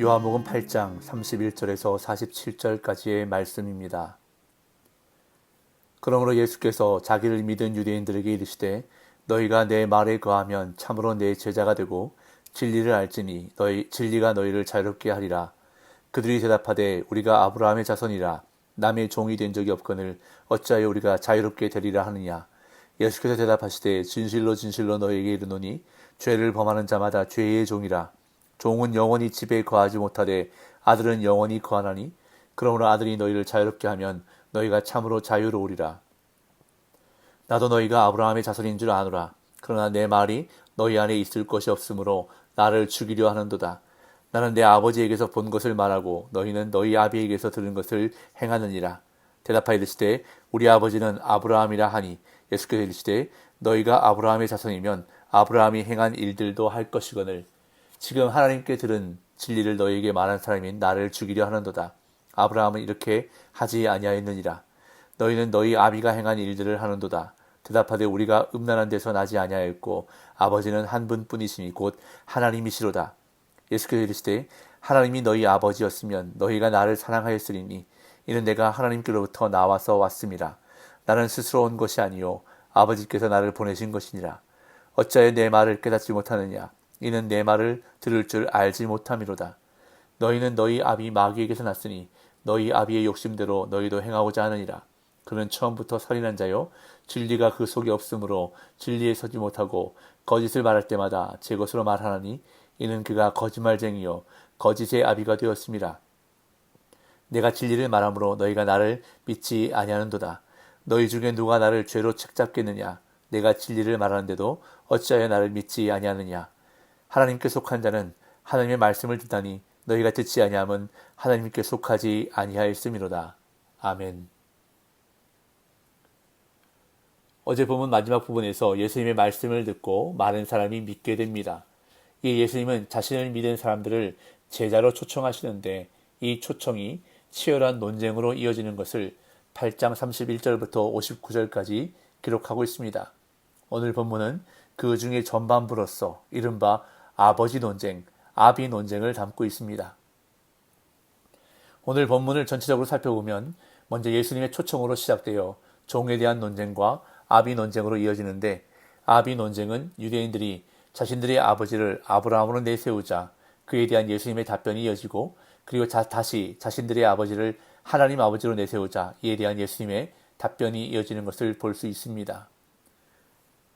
요한복음 8장 31절에서 47절까지의 말씀입니다. 그러므로 예수께서 자기를 믿은 유대인들에게 이르시되 너희가 내 말에 거하면 참으로 내 제자가 되고 진리를 알지니 진리가 너희를 자유롭게 하리라. 그들이 대답하되 우리가 아브라함의 자손이라 남의 종이 된 적이 없거늘 어찌하여 우리가 자유롭게 되리라 하느냐. 예수께서 대답하시되 진실로 진실로 너희에게 이르노니 죄를 범하는 자마다 죄의 종이라. 종은 영원히 집에 거하지 못하되 아들은 영원히 거하나니 그러므로 아들이 너희를 자유롭게 하면 너희가 참으로 자유로우리라. 나도 너희가 아브라함의 자손인 줄 아노라. 그러나 내 말이 너희 안에 있을 것이 없으므로 나를 죽이려 하는도다. 나는 내 아버지에게서 본 것을 말하고 너희는 너희 아비에게서 들은 것을 행하느니라. 대답하여 이르시되 우리 아버지는 아브라함이라 하니 예수께서 이르시되 너희가 아브라함의 자손이면 아브라함이 행한 일들도 할 것이거늘 지금 하나님께 들은 진리를 너희에게 말한 사람인 나를 죽이려 하는도다. 아브라함은 이렇게 하지 아니하였느니라. 너희는 너희 아비가 행한 일들을 하는도다. 대답하되 우리가 음란한 데서 나지 아니하였고 아버지는 한 분뿐이시니 곧 하나님이시로다. 예수께서 이르시되 하나님이 너희 아버지였으면 너희가 나를 사랑하였으리니 이는 내가 하나님께로부터 나와서 왔음이라. 나는 스스로 온 것이 아니요 아버지께서 나를 보내신 것이니라. 어찌하여 내 말을 깨닫지 못하느냐. 이는 내 말을 들을 줄 알지 못함이로다. 너희는 너희 아비 마귀에게서 났으니 너희 아비의 욕심대로 너희도 행하고자 하느니라. 그는 처음부터 살인한 자요 진리가 그 속에 없으므로 진리에 서지 못하고 거짓을 말할 때마다 제 것으로 말하나니 이는 그가 거짓말쟁이요 거짓의 아비가 되었음이라. 내가 진리를 말하므로 너희가 나를 믿지 아니하는도다. 너희 중에 누가 나를 죄로 책잡겠느냐. 내가 진리를 말하는데도 어찌하여 나를 믿지 아니하느냐. 하나님께 속한 자는 하나님의 말씀을 듣다니 너희가 듣지 아니함은 하나님께 속하지 아니하였음이로다. 아멘. 어제 본문 마지막 부분에서 예수님의 말씀을 듣고 많은 사람이 믿게 됩니다. 이 예수님은 자신을 믿은 사람들을 제자로 초청하시는데 이 초청이 치열한 논쟁으로 이어지는 것을 8장 31절부터 59절까지 기록하고 있습니다. 오늘 본문은 그 중에 전반부로서 이른바 아버지 논쟁, 아비 논쟁을 담고 있습니다. 오늘 본문을 전체적으로 살펴보면 먼저 예수님의 초청으로 시작되어 종에 대한 논쟁과 아비 논쟁으로 이어지는데 아비 논쟁은 유대인들이 자신들의 아버지를 아브라함으로 내세우자 그에 대한 예수님의 답변이 이어지고 그리고 다시 자신들의 아버지를 하나님 아버지로 내세우자 이에 대한 예수님의 답변이 이어지는 것을 볼 수 있습니다.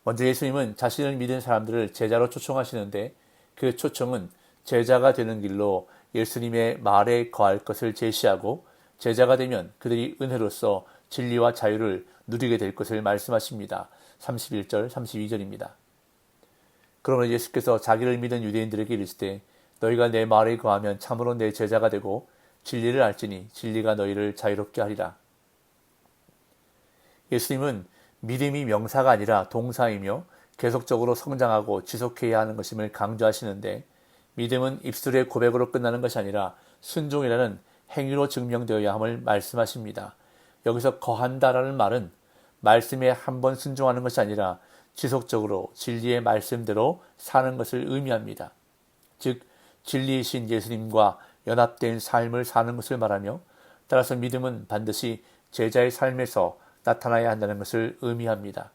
먼저 예수님은 자신을 믿은 사람들을 제자로 초청하시는데 그 초청은 제자가 되는 길로 예수님의 말에 거할 것을 제시하고 제자가 되면 그들이 은혜로서 진리와 자유를 누리게 될 것을 말씀하십니다. 31절, 32절입니다. 그러면 예수께서 자기를 믿은 유대인들에게 이르시되 너희가 내 말에 거하면 참으로 내 제자가 되고 진리를 알지니 진리가 너희를 자유롭게 하리라. 예수님은 믿음이 명사가 아니라 동사이며 계속적으로 성장하고 지속해야 하는 것임을 강조하시는데 믿음은 입술의 고백으로 끝나는 것이 아니라 순종이라는 행위로 증명되어야 함을 말씀하십니다. 여기서 거한다라는 말은 말씀에 한 번 순종하는 것이 아니라 지속적으로 진리의 말씀대로 사는 것을 의미합니다. 즉 진리이신 예수님과 연합된 삶을 사는 것을 말하며 따라서 믿음은 반드시 제자의 삶에서 나타나야 한다는 것을 의미합니다.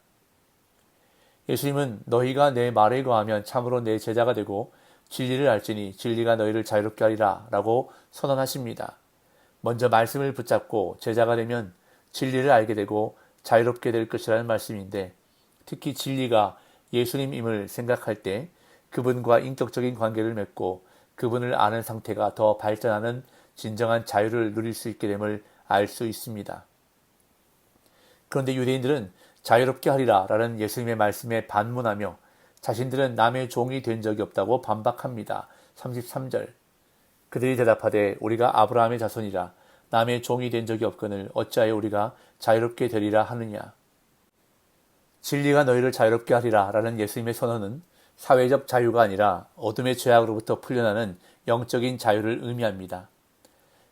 예수님은 너희가 내 말에 거하면 참으로 내 제자가 되고 진리를 알지니 진리가 너희를 자유롭게 하리라 라고 선언하십니다. 먼저 말씀을 붙잡고 제자가 되면 진리를 알게 되고 자유롭게 될 것이라는 말씀인데 특히 진리가 예수님임을 생각할 때 그분과 인격적인 관계를 맺고 그분을 아는 상태가 더 발전하는 진정한 자유를 누릴 수 있게 됨을 알 수 있습니다. 그런데 유대인들은 자유롭게 하리라 라는 예수님의 말씀에 반문하며 자신들은 남의 종이 된 적이 없다고 반박합니다. 33절 그들이 대답하되 우리가 아브라함의 자손이라 남의 종이 된 적이 없거늘 어찌하여 우리가 자유롭게 되리라 하느냐. 진리가 너희를 자유롭게 하리라 라는 예수님의 선언은 사회적 자유가 아니라 어둠의 죄악으로부터 풀려나는 영적인 자유를 의미합니다.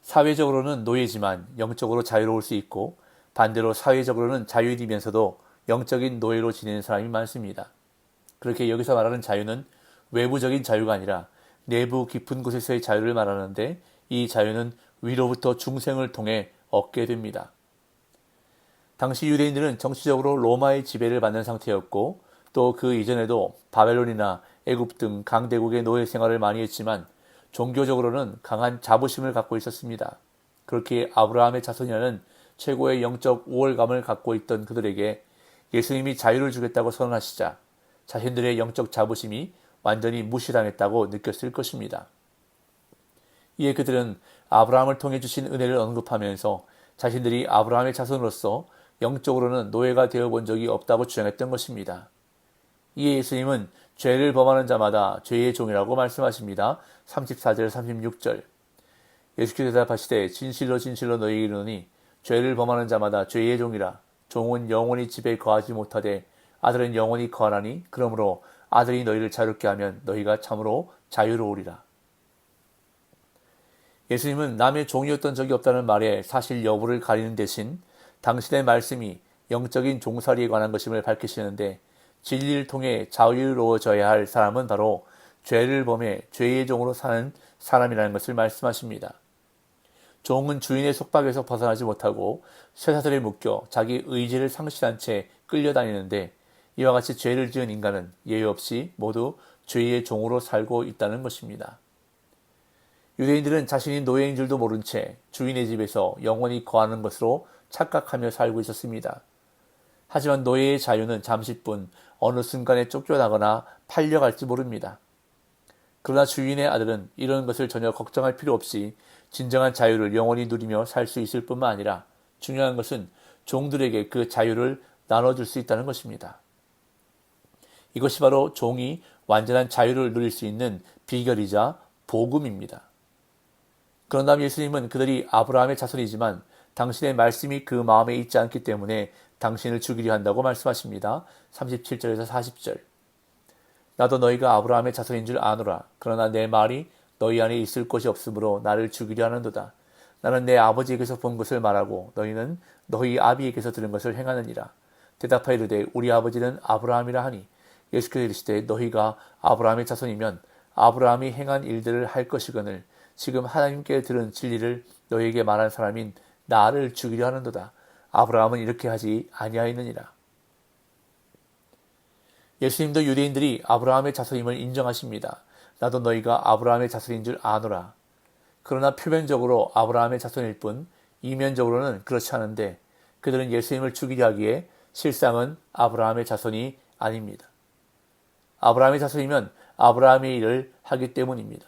사회적으로는 노예지만 영적으로 자유로울 수 있고 반대로 사회적으로는 자유인이면서도 영적인 노예로 지내는 사람이 많습니다. 그렇게 여기서 말하는 자유는 외부적인 자유가 아니라 내부 깊은 곳에서의 자유를 말하는데 이 자유는 위로부터 중생을 통해 얻게 됩니다. 당시 유대인들은 정치적으로 로마의 지배를 받는 상태였고 또 그 이전에도 바벨론이나 애굽 등 강대국의 노예 생활을 많이 했지만 종교적으로는 강한 자부심을 갖고 있었습니다. 그렇게 아브라함의 자손이라는 최고의 영적 우월감을 갖고 있던 그들에게 예수님이 자유를 주겠다고 선언하시자 자신들의 영적 자부심이 완전히 무시당했다고 느꼈을 것입니다. 이에 그들은 아브라함을 통해 주신 은혜를 언급하면서 자신들이 아브라함의 자손으로서 영적으로는 노예가 되어본 적이 없다고 주장했던 것입니다. 이에 예수님은 죄를 범하는 자마다 죄의 종이라고 말씀하십니다. 34절 36절. 예수께서 대답하시되 진실로 진실로 너희에게 이르노니 죄를 범하는 자마다 죄의 종이라. 종은 영원히 집에 거하지 못하되 아들은 영원히 거하나니 그러므로 아들이 너희를 자유롭게 하면 너희가 참으로 자유로우리라. 예수님은 남의 종이었던 적이 없다는 말에 사실 여부를 가리는 대신 당신의 말씀이 영적인 종살이에 관한 것임을 밝히시는데 진리를 통해 자유로워져야 할 사람은 바로 죄를 범해 죄의 종으로 사는 사람이라는 것을 말씀하십니다. 종은 주인의 속박에서 벗어나지 못하고 쇠사슬에 묶여 자기 의지를 상실한 채 끌려다니는데 이와 같이 죄를 지은 인간은 예외 없이 모두 죄의 종으로 살고 있다는 것입니다. 유대인들은 자신이 노예인 줄도 모른 채 주인의 집에서 영원히 거하는 것으로 착각하며 살고 있었습니다. 하지만 노예의 자유는 잠시뿐 어느 순간에 쫓겨나거나 팔려갈지 모릅니다. 그러나 주인의 아들은 이런 것을 전혀 걱정할 필요 없이 진정한 자유를 영원히 누리며 살 수 있을 뿐만 아니라 중요한 것은 종들에게 그 자유를 나눠줄 수 있다는 것입니다. 이것이 바로 종이 완전한 자유를 누릴 수 있는 비결이자 복음입니다. 그런 다음 예수님은 그들이 아브라함의 자손이지만 당신의 말씀이 그 마음에 있지 않기 때문에 당신을 죽이려 한다고 말씀하십니다. 37절에서 40절. 나도 너희가 아브라함의 자손인 줄 아노라. 그러나 내 말이 너희 안에 있을 것이 없으므로 나를 죽이려 하는도다. 나는 내 아버지에게서 본 것을 말하고 너희는 너희 아비에게서 들은 것을 행하느니라. 대답하여 이르되 우리 아버지는 아브라함이라 하니 예수께서 이르시되 너희가 아브라함의 자손이면 아브라함이 행한 일들을 할 것이거늘 지금 하나님께 들은 진리를 너희에게 말한 사람인 나를 죽이려 하는도다. 아브라함은 이렇게 하지 아니하였느니라. 예수님도 유대인들이 아브라함의 자손임을 인정하십니다. 나도 너희가 아브라함의 자손인 줄 아노라. 그러나 표면적으로 아브라함의 자손일 뿐 이면적으로는 그렇지 않은데 그들은 예수님을 죽이려 하기에 실상은 아브라함의 자손이 아닙니다. 아브라함의 자손이면 아브라함의 일을 하기 때문입니다.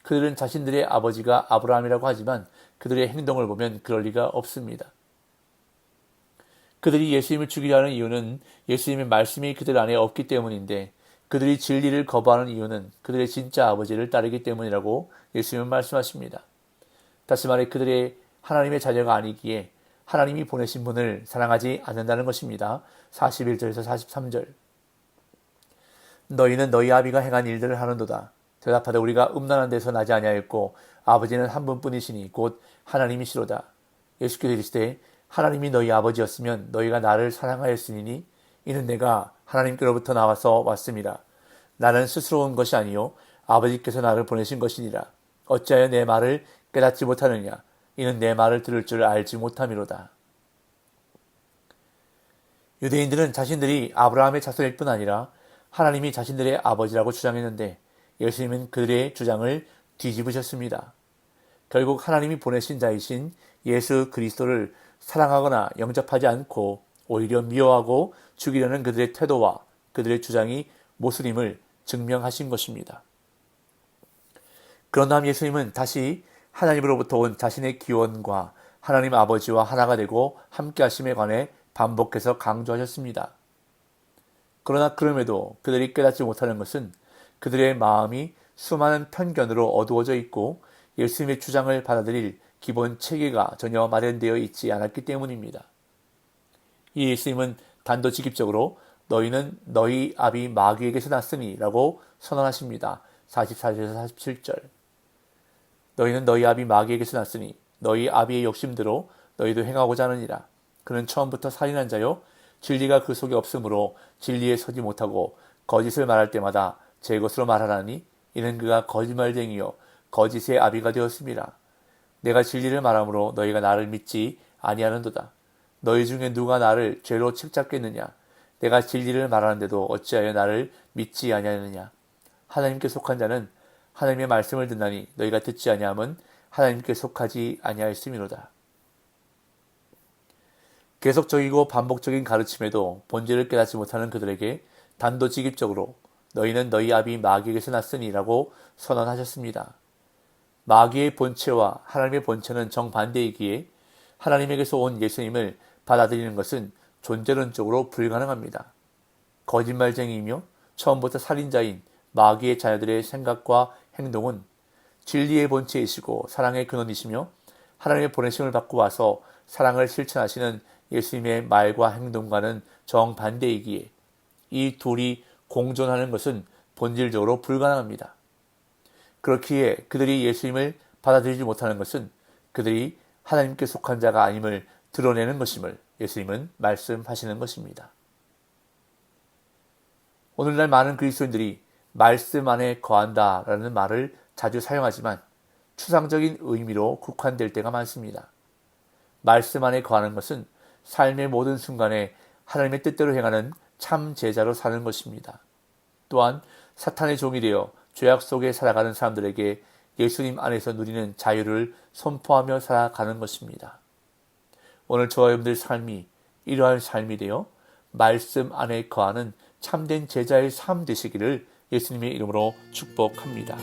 그들은 자신들의 아버지가 아브라함이라고 하지만 그들의 행동을 보면 그럴 리가 없습니다. 그들이 예수님을 죽이려 하는 이유는 예수님의 말씀이 그들 안에 없기 때문인데 그들이 진리를 거부하는 이유는 그들의 진짜 아버지를 따르기 때문이라고 예수님은 말씀하십니다. 다시 말해 그들의 하나님의 자녀가 아니기에 하나님이 보내신 분을 사랑하지 않는다는 것입니다. 41절에서 43절. 너희는 너희 아비가 행한 일들을 하는도다. 대답하되 우리가 음란한 데서 나지 아니하였고 아버지는 한 분뿐이시니 곧 하나님이시로다. 예수께서 이르시되 하나님이 너희 아버지였으면 너희가 나를 사랑하였으니 이는 내가 하나님께로부터 나와서 왔습니다. 나는 스스로 온 것이 아니요 아버지께서 나를 보내신 것이니라. 어찌하여 내 말을 깨닫지 못하느냐. 이는 내 말을 들을 줄 알지 못함이로다. 유대인들은 자신들이 아브라함의 자손일 뿐 아니라 하나님이 자신들의 아버지라고 주장했는데 예수님은 그들의 주장을 뒤집으셨습니다. 결국 하나님이 보내신 자이신 예수 그리스도를 사랑하거나 영접하지 않고 오히려 미워하고 죽이려는 그들의 태도와 그들의 주장이 모순임을 증명하신 것입니다. 그런 다음 예수님은 다시 하나님으로부터 온 자신의 기원과 하나님 아버지와 하나가 되고 함께 하심에 관해 반복해서 강조하셨습니다. 그러나 그럼에도 그들이 깨닫지 못하는 것은 그들의 마음이 수많은 편견으로 어두워져 있고 예수님의 주장을 받아들일 기본 체계가 전혀 마련되어 있지 않았기 때문입니다. 이 예수님은 단도직입적으로 너희는 너희 아비 마귀에게서 났으니 라고 선언하십니다. 44절에서 47절. 너희는 너희 아비 마귀에게서 났으니 너희 아비의 욕심대로 너희도 행하고자 하느니라. 그는 처음부터 살인한 자요 진리가 그 속에 없으므로 진리에 서지 못하고 거짓을 말할 때마다 제 것으로 말하나니 이는 그가 거짓말쟁이요 거짓의 아비가 되었습니다. 내가 진리를 말함으로 너희가 나를 믿지 아니하는도다. 너희 중에 누가 나를 죄로 책잡겠느냐? 내가 진리를 말하는데도 어찌하여 나를 믿지 아니하느냐? 하나님께 속한 자는 하나님의 말씀을 듣나니 너희가 듣지 아니함은 하나님께 속하지 아니하였음이로다. 계속적이고 반복적인 가르침에도 본질을 깨닫지 못하는 그들에게 단도직입적으로 너희는 너희 아비 마귀에게서 났으니라고 선언하셨습니다. 마귀의 본체와 하나님의 본체는 정반대이기에 하나님에게서 온 예수님을 받아들이는 것은 존재론적으로 불가능합니다. 거짓말쟁이이며 처음부터 살인자인 마귀의 자녀들의 생각과 행동은 진리의 본체이시고 사랑의 근원이시며 하나님의 보내심을 받고 와서 사랑을 실천하시는 예수님의 말과 행동과는 정반대이기에 이 둘이 공존하는 것은 본질적으로 불가능합니다. 그렇기에 그들이 예수님을 받아들이지 못하는 것은 그들이 하나님께 속한 자가 아님을 드러내는 것임을 예수님은 말씀하시는 것입니다. 오늘날 많은 그리스도인들이 말씀 안에 거한다라는 말을 자주 사용하지만 추상적인 의미로 국한될 때가 많습니다. 말씀 안에 거하는 것은 삶의 모든 순간에 하나님의 뜻대로 행하는 참 제자로 사는 것입니다. 또한 사탄의 종이 되어 죄악 속에 살아가는 사람들에게 예수님 안에서 누리는 자유를 선포하며 살아가는 것입니다. 오늘 저와 여러분들의 삶이 이러한 삶이 되어 말씀 안에 거하는 참된 제자의 삶 되시기를 예수님의 이름으로 축복합니다.